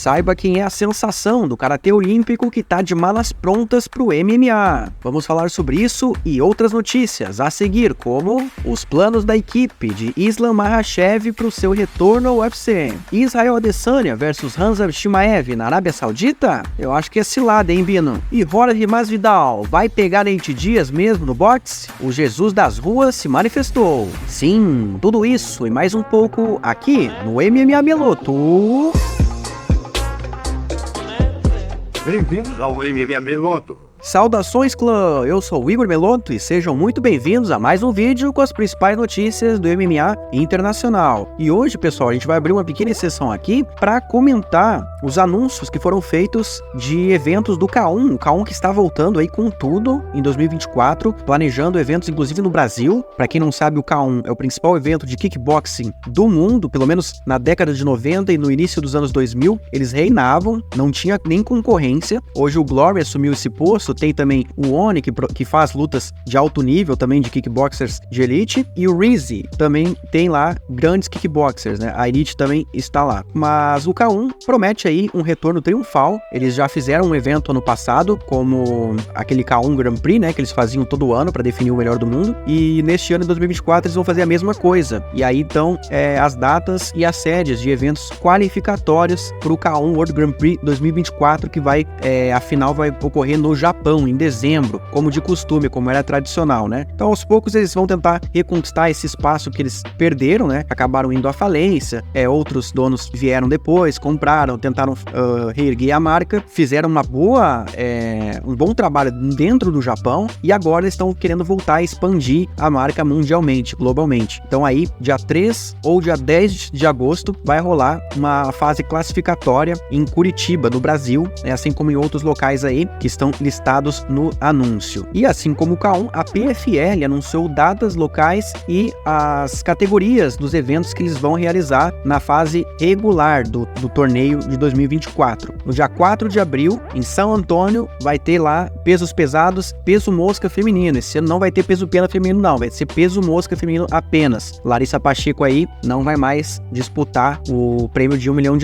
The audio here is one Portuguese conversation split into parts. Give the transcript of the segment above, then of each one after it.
saiba quem é a sensação do karatê olímpico que tá de malas prontas pro MMA. Vamos falar sobre isso e outras notícias a seguir, como os planos da equipe de Islam Makhachev pro seu retorno ao UFC. Israel Adesanya versus Khamzat Chimaev na Arábia Saudita? Eu acho que é cilada, hein, Bino? E Jorge Masvidal vai pegar Nate Diaz mesmo no boxe? O Jesus das ruas se manifestou. Sim, tudo isso e mais um pouco aqui no MMA Meloto. Bem-vindos ao MMA Meloto. Saudações, clã! Eu sou o Igor Meloto e sejam muito bem-vindos a mais um vídeo com as principais notícias do MMA internacional. E hoje, pessoal, a gente vai abrir uma pequena sessão aqui para comentar os anúncios que foram feitos de eventos do K1. O K1 que está voltando aí com tudo em 2024, planejando eventos inclusive no Brasil. Para quem não sabe, o K1 é o principal evento de kickboxing do mundo, pelo menos na década de 90 e no início dos anos 2000. Eles reinavam, não tinha nem concorrência. Hoje o Glory assumiu esse posto. Tem também o Oni, que faz lutas de alto nível também de kickboxers de elite, e o Rizzi também tem lá grandes kickboxers, né? A elite também está lá. Mas o K1 promete aí um retorno triunfal. Eles já fizeram um evento ano passado, como aquele K1 Grand Prix, né? Que eles faziam todo ano para definir o melhor do mundo. E neste ano, em 2024, eles vão fazer a mesma coisa. E aí, então, as datas e as sedes de eventos qualificatórios para o K1 World Grand Prix 2024, que vai, a final vai ocorrer no Japão, em dezembro, como de costume, como era tradicional, né? Então, aos poucos, eles vão tentar reconquistar esse espaço que eles perderam, né? Acabaram indo à falência, outros donos vieram depois, compraram, tentaram reerguer a marca, fizeram um bom trabalho dentro do Japão e agora eles estão querendo voltar a expandir a marca mundialmente, globalmente. Então, aí, dia 3 ou dia 10 de agosto, vai rolar uma fase classificatória em Curitiba, no Brasil, assim como em outros locais aí que estão listados no anúncio. E assim como o K1, a PFL anunciou datas locais e as categorias dos eventos que eles vão realizar na fase regular do torneio de 2024. No dia 4 de abril, em São Antônio, vai ter lá pesos pesados, peso mosca feminino. Esse ano não vai ter peso pena feminino não, vai ser peso mosca feminino apenas. Larissa Pacheco aí não vai mais disputar o prêmio de $1 milhão,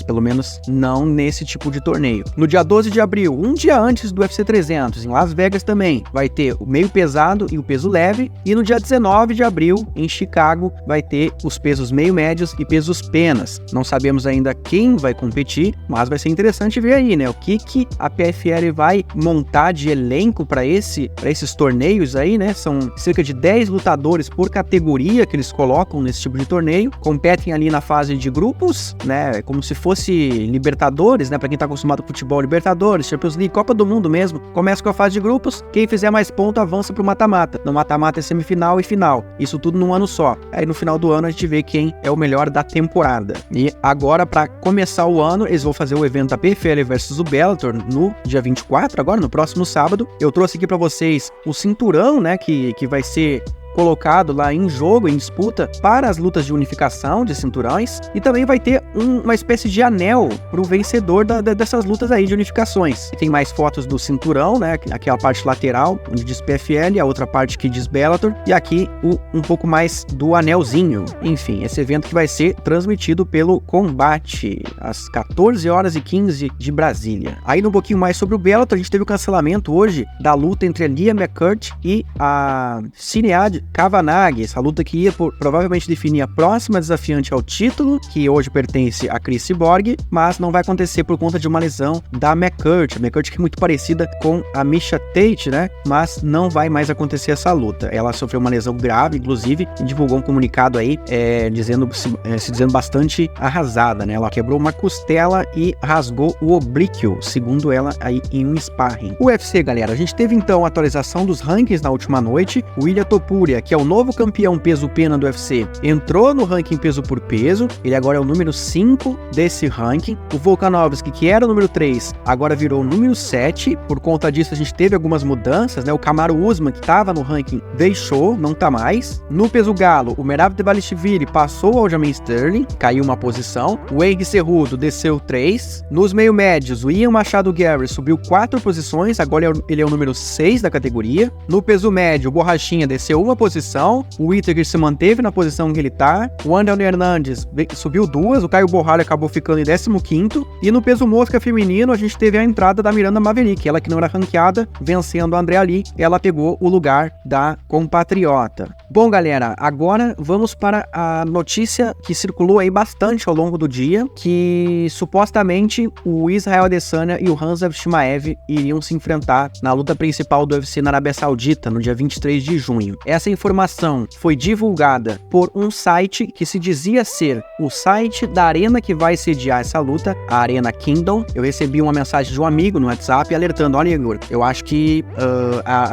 pelo menos não nesse tipo de torneio. No dia 12 de abril, um dia antes do UFC 300, em Las Vegas também, vai ter o meio pesado e o peso leve, e no dia 19 de abril, em Chicago, vai ter os pesos meio médios e pesos penas. Não sabemos ainda quem vai competir, mas vai ser interessante ver aí, né, o que a PFL vai montar de elenco para esses torneios aí, né, são cerca de 10 lutadores por categoria que eles colocam nesse tipo de torneio, competem ali na fase de grupos, né, como se fosse Libertadores, né, para quem tá acostumado com futebol, Libertadores, Champions League, Copa do Mundo mesmo. Começa com a fase de grupos, quem fizer mais ponto avança pro mata-mata. No mata-mata é semifinal e final. Isso tudo num ano só. Aí no final do ano a gente vê quem é o melhor da temporada. E agora, para começar o ano, eles vão fazer o evento da PFL versus o Bellator no dia 24, agora no próximo sábado. Eu trouxe aqui para vocês o cinturão, né, que vai ser colocado lá em jogo, em disputa, para as lutas de unificação de cinturões, e também vai ter uma espécie de anel para o vencedor dessas lutas aí de unificações. E tem mais fotos do cinturão, né, aqui é a parte lateral, onde diz PFL, a outra parte que diz Bellator, e aqui um pouco mais do anelzinho. Enfim, esse evento que vai ser transmitido pelo Combate, às 14h15 de Brasília. Aí, um pouquinho mais sobre o Bellator, a gente teve o cancelamento hoje da luta entre a Lia McCurt e a Sinead Kavanagh, essa luta que ia provavelmente definir a próxima desafiante ao título, que hoje pertence a Chris Borg, mas não vai acontecer por conta de uma lesão da McCurt. A McCurt que é muito parecida com a Miesha Tate, né? Mas não vai mais acontecer essa luta. Ela sofreu uma lesão grave, inclusive, e divulgou um comunicado aí, se dizendo bastante arrasada, né? Ela quebrou uma costela e rasgou o oblíquo, segundo ela aí em um sparring. O UFC, galera, a gente teve então a atualização dos rankings na última noite. O Ilia Topuria, que é o novo campeão peso-pena do UFC, entrou no ranking peso por peso, ele agora é o número 5 desse ranking. O Volkanovski, que era o número 3, agora virou o número 7, por conta disso a gente teve algumas mudanças, né? O Kamaru Usman, que estava no ranking, deixou, não tá mais. No peso galo, o Merab Dvalishvili passou ao Aljamain Sterling, caiu uma posição. O Henry Cejudo desceu 3. Nos meio médios, o Ian Machado Gary subiu 4 posições, agora ele é o número 6 da categoria. No peso médio, o Borrachinha desceu uma posição, o Whittaker se manteve na posição que ele tá, o Anderson Hernandes subiu 2, o Caio Borralho acabou ficando em 15º, e no peso mosca feminino a gente teve a entrada da Miranda Maverick, ela que não era ranqueada, vencendo a Andrea Lee, ela pegou o lugar da compatriota. Bom, galera, agora vamos para a notícia que circulou aí bastante ao longo do dia, que supostamente o Israel Adesanya e o Khamzat Chimaev iriam se enfrentar na luta principal do UFC na Arábia Saudita, no dia 23 de junho. Essa informação foi divulgada por um site que se dizia ser o site da arena que vai sediar essa luta, a Arena Kingdom. Eu recebi uma mensagem de um amigo no WhatsApp alertando: olha, Igor, eu acho que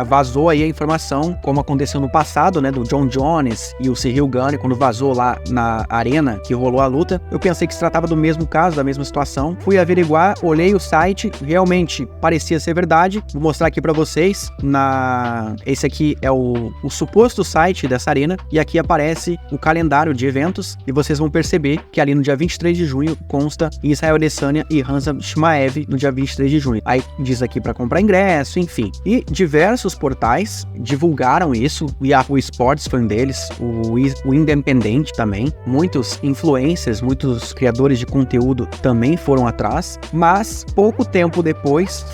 vazou aí a informação, como aconteceu no passado, né, do John Jones e o Cyril Gane, quando vazou lá na arena que rolou a luta. Eu pensei que se tratava do mesmo caso, da mesma situação. Fui averiguar, olhei o site, realmente parecia ser verdade. Vou mostrar aqui pra vocês. Esse aqui é o suposto site dessa arena, e aqui aparece o calendário de eventos, e vocês vão perceber que ali no dia 23 de junho consta Israel Adesanya e Khamzat Chimaev no dia 23 de junho. Aí diz aqui pra comprar ingresso, enfim. E diversos portais divulgaram isso. O Yahoo Sports foi um deles, o Independente também. Muitos influencers, muitos criadores de conteúdo também foram atrás, mas pouco tempo depois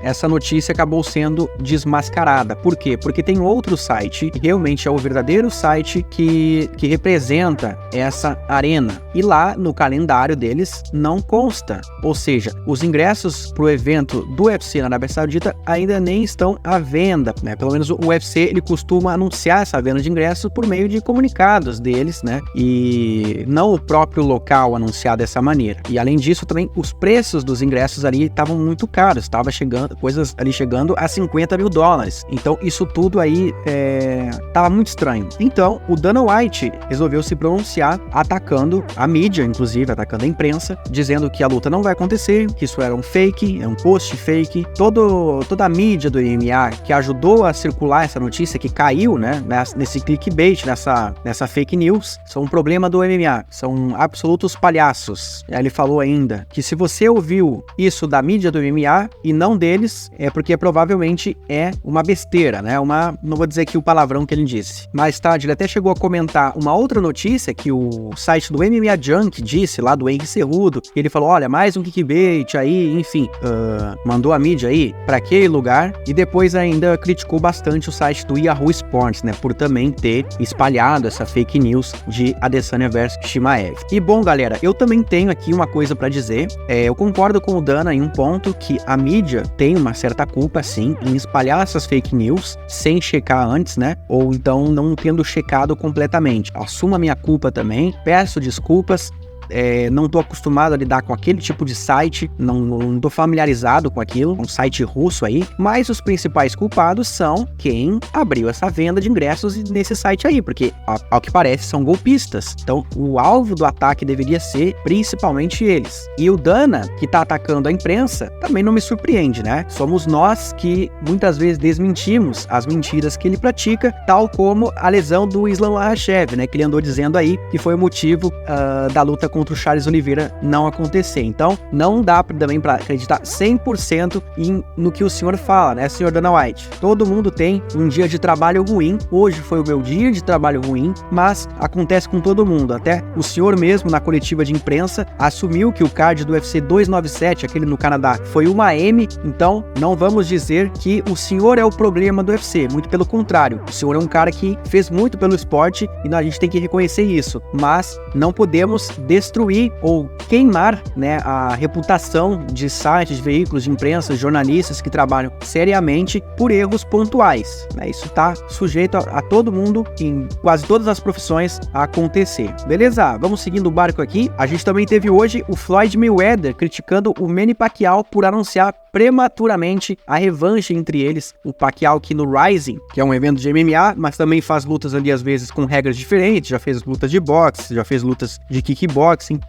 essa notícia acabou sendo desmascarada. Por quê? Porque tem outro site, que realmente é o verdadeiro site que representa essa arena, e lá no calendário deles não consta, ou seja, os ingressos pro evento do UFC na Arábia Saudita ainda nem estão à venda, né? Pelo menos o UFC, ele costuma anunciar essa venda de ingressos por meio de comunicados deles, né? E não o próprio local anunciar dessa maneira. E além disso, também os preços dos ingressos ali estavam muito caros, estava chegando coisas ali chegando a $50 mil. Então isso tudo aí tava muito estranho. Então o Dana White resolveu se pronunciar, atacando a mídia, inclusive atacando a imprensa, dizendo que a luta não vai acontecer, que isso era um fake, é um post fake. Toda a mídia do MMA que ajudou a circular essa notícia, que caiu, né, nesse clickbait, nessa fake news, são um problema do MMA, são absolutos palhaços. Aí ele falou ainda que se você ouviu isso da mídia do MMA e não deles, é porque provavelmente é uma besteira, né? Não vou dizer aqui o palavrão que ele disse. Mais tarde ele até chegou a comentar uma outra notícia que o site do MMA Junk disse, lá do Henry Cejudo, e ele falou: olha, mais um clickbait aí, enfim, mandou a mídia aí pra aquele lugar, e depois ainda criticou bastante o site do Yahoo Sports, né, por também ter espalhado essa fake news de Adesanya versus Chimaev. E bom, galera, eu também tenho aqui uma coisa pra dizer. Eu concordo com o Dana em um ponto, que a mídia tem uma certa culpa, sim, em espalhar essas fake news sem checar antes, né, ou então não tendo checado completamente. Assumo a minha culpa também, peço desculpas. Não tô acostumado a lidar com aquele tipo de site, não tô familiarizado com aquilo, um site russo aí, mas os principais culpados são quem abriu essa venda de ingressos nesse site aí, porque ao que parece são golpistas. Então o alvo do ataque deveria ser principalmente eles. E o Dana, que tá atacando a imprensa, também não me surpreende, né? Somos nós que muitas vezes desmentimos as mentiras que ele pratica, tal como a lesão do Islam Makhachev, né, que ele andou dizendo aí que foi o motivo da luta contra o Charles Oliveira não acontecer. Então, não dá também para acreditar 100% no que o senhor fala, né, senhor Dana White? Todo mundo tem um dia de trabalho ruim. Hoje foi o meu dia de trabalho ruim, mas acontece com todo mundo. Até o senhor mesmo, na coletiva de imprensa, assumiu que o card do UFC 297, aquele no Canadá, foi uma M. Então, não vamos dizer que o senhor é o problema do UFC. Muito pelo contrário. O senhor é um cara que fez muito pelo esporte e a gente tem que reconhecer isso. Mas não podemos destruir ou queimar, né, a reputação de sites, de veículos de imprensa, jornalistas que trabalham seriamente por erros pontuais, né? Isso tá sujeito a todo mundo, em quase todas as profissões, a acontecer. Beleza? Vamos seguindo o barco aqui. A gente também teve hoje o Floyd Mayweather criticando o Manny Pacquiao por anunciar prematuramente a revanche entre eles. O Pacquiao aqui no Rising, que é um evento de MMA, mas também faz lutas ali às vezes com regras diferentes, já fez lutas de boxe, já fez lutas de kickbox, kickboxing,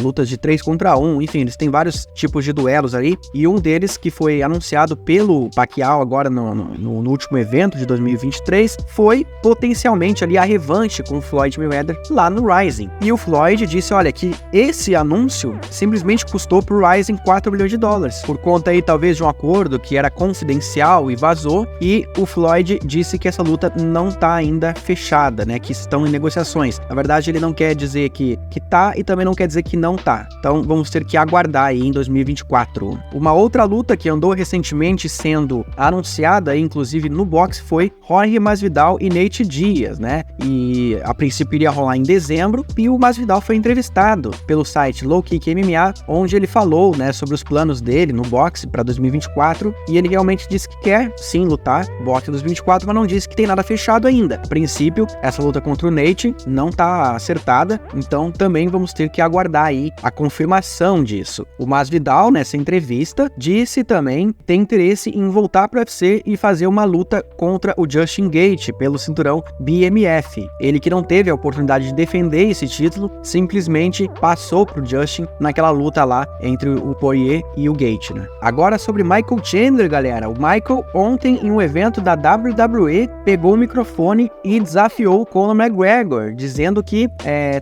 lutas de 3 contra 1, enfim, eles têm vários tipos de duelos aí, e um deles que foi anunciado pelo Pacquiao agora no último evento de 2023 foi potencialmente ali a revanche com o Floyd Mayweather lá no Rising. E o Floyd disse, olha, que esse anúncio simplesmente custou pro Rising $4 milhões, por conta aí talvez de um acordo que era confidencial e vazou, e o Floyd disse que essa luta não tá ainda fechada, né, que estão em negociações. Na verdade, ele não quer dizer que tá e também não quer dizer que não tá. Então, vamos ter que aguardar aí em 2024. Uma outra luta que andou recentemente sendo anunciada, inclusive no boxe, foi Jorge Masvidal e Nate Diaz, né? E a princípio iria rolar em dezembro, e o Masvidal foi entrevistado pelo site Low Kick MMA, onde ele falou, né, sobre os planos dele no boxe para 2024, e ele realmente disse que quer sim lutar boxe 2024, mas não disse que tem nada fechado ainda. A princípio, essa luta contra o Nate não tá acertada, então também vamos ter que aguardar aí a confirmação disso. O Masvidal, nessa entrevista, disse também ter interesse em voltar para o UFC e fazer uma luta contra o Justin Gaethje pelo cinturão BMF. Ele que não teve a oportunidade de defender esse título, simplesmente passou pro Justin naquela luta lá entre o Poirier e o Gaethje, né? Agora sobre Michael Chandler, galera. O Michael ontem em um evento da WWE pegou o microfone e desafiou o Conor McGregor, dizendo que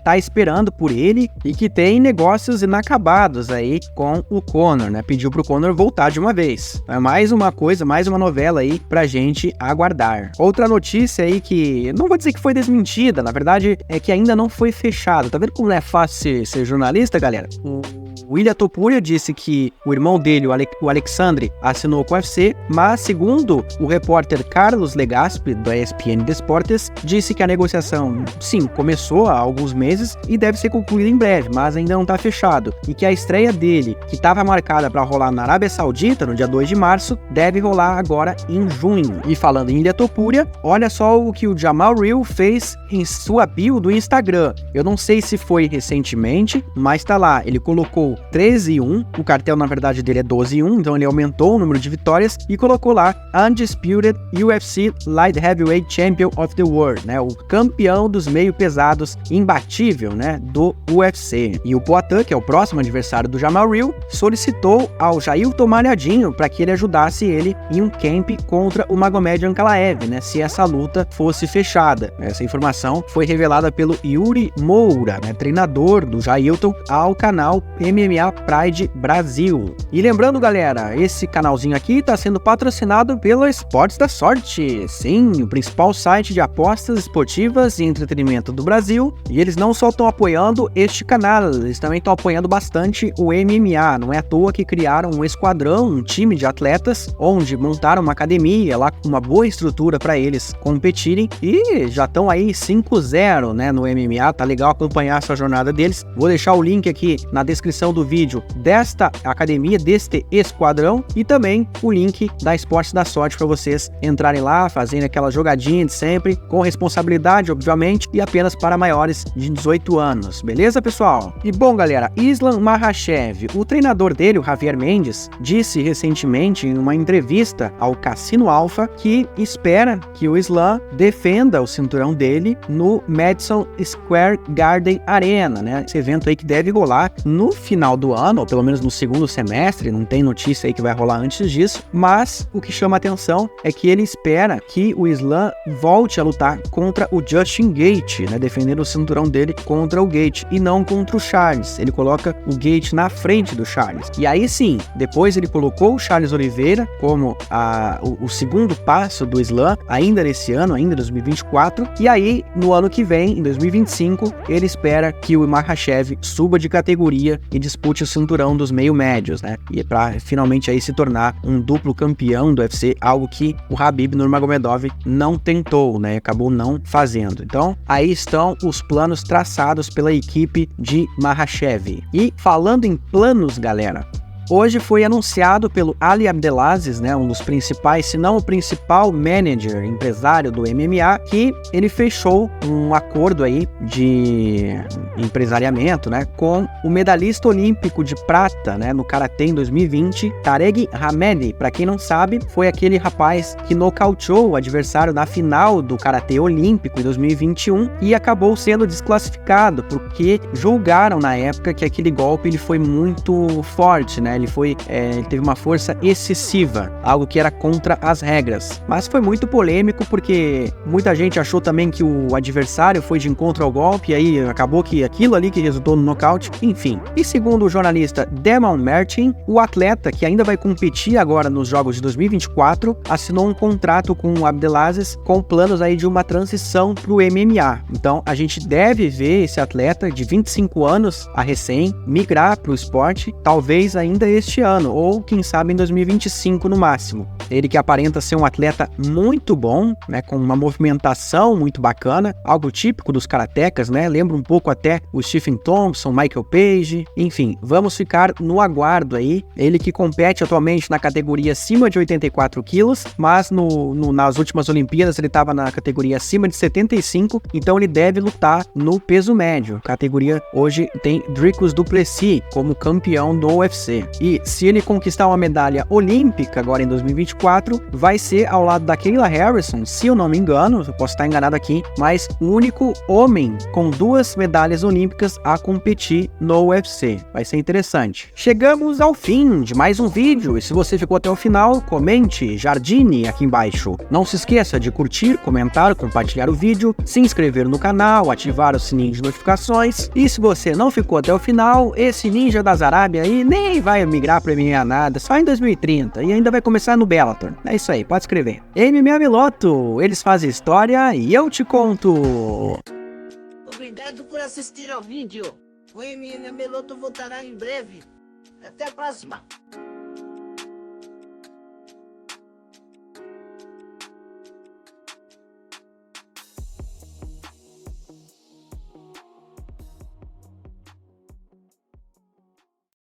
tá esperando por ele e que tem negócios inacabados aí com o Conor, né? Pediu pro Conor voltar de uma vez. É mais uma coisa, mais uma novela aí pra gente aguardar. Outra notícia aí que não vou dizer que foi desmentida, na verdade é que ainda não foi fechado. Tá vendo como não é fácil ser jornalista, galera? O Ilia Topuria disse que o irmão dele, o Alexandre, assinou com o UFC, mas segundo o repórter Carlos Legaspi, da ESPN Desportes, disse que a negociação, sim, começou há alguns meses e deve ser concluída em breve, mas ainda não está fechado, e que a estreia dele, que estava marcada para rolar na Arábia Saudita no dia 2 de março, deve rolar agora em junho. E falando em Ilia Topuria, olha só o que o Jamal Hill fez em sua bio do Instagram. Eu não sei se foi recentemente, mas tá lá, ele colocou 13-1, o cartel na verdade dele é 12-1, então ele aumentou o número de vitórias e colocou lá Undisputed UFC Light Heavyweight Champion of the World, né, o campeão dos meio pesados imbatível, né, do UFC. E o Poatan, que é o próximo adversário do Jamal Hill, solicitou ao Jailton Malhadinho para que ele ajudasse ele em um camp contra o Magomed Ankalaev, né, se essa luta fosse fechada. Essa informação foi revelada pelo Yuri Moura, né, treinador do Jailton, ao canal MMA Pride Brasil. E lembrando, galera, esse canalzinho aqui está sendo patrocinado pelo Esportes da Sorte. Sim, o principal site de apostas esportivas e entretenimento do Brasil. E eles não só estão apoiando este canal, eles também estão apoiando bastante o MMA. Não é à toa que criaram um esquadrão, um time de atletas, onde montaram uma academia lá com uma boa estrutura para eles competirem. E já estão aí 5-0, né, no MMA. Tá legal acompanhar essa jornada deles. Vou deixar o link aqui na descrição do vídeo desta academia, deste esquadrão, e também o link da Esportes da Sorte para vocês entrarem lá, fazendo aquela jogadinha de sempre, com responsabilidade, obviamente, e apenas para maiores de 18 anos. Beleza, pessoal? E bom, galera, Islam Makhachev, o treinador dele, o Javier Mendes, disse recentemente em uma entrevista ao Cassino Alpha que espera que o Islam defenda o cinturão dele no Madison Square Garden Arena, né? Esse evento aí que deve rolar no final do ano, ou pelo menos no segundo semestre, não tem notícia aí que vai rolar antes disso, mas o que chama atenção é que ele espera que o Islam volte a lutar contra o Justin Gaethje, né, defendendo o cinturão dele contra o Gaethje e não contra o Charles. Ele coloca o Gaethje na frente do Charles. E aí sim, depois ele colocou o Charles Oliveira como o segundo passo do Islam, ainda nesse ano, ainda 2024, e aí no ano que vem, em 2025, ele espera que o Makhachev suba de categoria e dispute o cinturão dos meio médios, né? E para finalmente aí se tornar um duplo campeão do UFC, algo que o Khabib Nurmagomedov não tentou, né? Acabou não fazendo. Então, aí estão os planos traçados pela equipe de Makhachev. E falando em planos, galera, hoje foi anunciado pelo Ali Abdelaziz, né, um dos principais, se não o principal manager, empresário do MMA, que ele fechou um acordo aí de empresariamento, né, com o medalhista olímpico de prata, né, no Karatê em 2020, Tarek Hamedi. Para quem não sabe, foi aquele rapaz que nocauteou o adversário na final do Karatê olímpico em 2021 e acabou sendo desclassificado porque julgaram na época que aquele golpe ele foi muito forte, né? Ele teve uma força excessiva, algo que era contra as regras. Mas foi muito polêmico porque muita gente achou também que o adversário foi de encontro ao golpe e aí acabou que aquilo ali que resultou no nocaute, enfim. E segundo o jornalista Damon Martin, o atleta que ainda vai competir agora nos Jogos de 2024 assinou um contrato com o Abdelaziz com planos aí de uma transição para o MMA. Então a gente deve ver esse atleta de 25 anos a recém migrar para o esporte, talvez ainda este ano, ou quem sabe em 2025 no máximo. Ele que aparenta ser um atleta muito bom, né, com uma movimentação muito bacana, algo típico dos karatecas, né, lembra um pouco até o Stephen Thompson, Michael Page, enfim, vamos ficar no aguardo aí. Ele que compete atualmente na categoria acima de 84 quilos, mas nas últimas Olimpíadas ele estava na categoria acima de 75, então ele deve lutar no peso médio. Categoria hoje tem Dricus du Plessis como campeão do UFC. E se ele conquistar uma medalha olímpica agora em 2024, vai ser ao lado da Kayla Harrison, se eu não me engano, eu posso estar enganado aqui, mas o único homem com 2 medalhas olímpicas a competir no UFC. Vai ser interessante. Chegamos ao fim de mais um vídeo e se você ficou até o final, comente, jardine aqui embaixo. Não se esqueça de curtir, comentar, compartilhar o vídeo, se inscrever no canal, ativar o sininho de notificações. E se você não ficou até o final, esse ninja das Arábia aí nem vai migrar para MMA nada, só em 2030 e ainda vai começar no Bellator. É isso aí, pode escrever. MMA Meloto, eles fazem história e eu te conto. Obrigado por assistir ao vídeo. O MMA Meloto voltará em breve. Até a próxima.